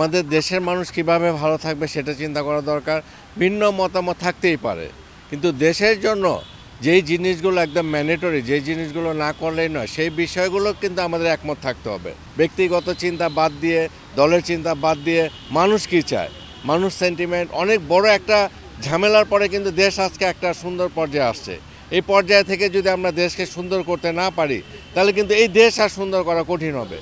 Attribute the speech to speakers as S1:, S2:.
S1: আমাদের দেশের মানুষ কিভাবে ভালো থাকবে সেটা চিন্তা করা দরকার। ভিন্ন মতামত থাকতেই পারে, কিন্তু দেশের জন্য যেই জিনিসগুলো একদম ম্যান্ডেটরি, যেই জিনিসগুলো না করলেই নয়, সেই বিষয়গুলো কিন্তু আমাদের একমত থাকতে হবে। ব্যক্তিগত চিন্তা বাদ দিয়ে, দলের চিন্তা বাদ দিয়ে মানুষ কী চায়, মানুষ সেন্টিমেন্ট অনেক বড় একটা ঝামেলার পরে কিন্তু দেশ আজকে একটা সুন্দর পর্যায়ে আসছে। এই পর্যায়ে থেকে যদি আমরা দেশকে সুন্দর করতে না পারি, তাহলে কিন্তু এই দেশ আর সুন্দর করা কঠিন হবে।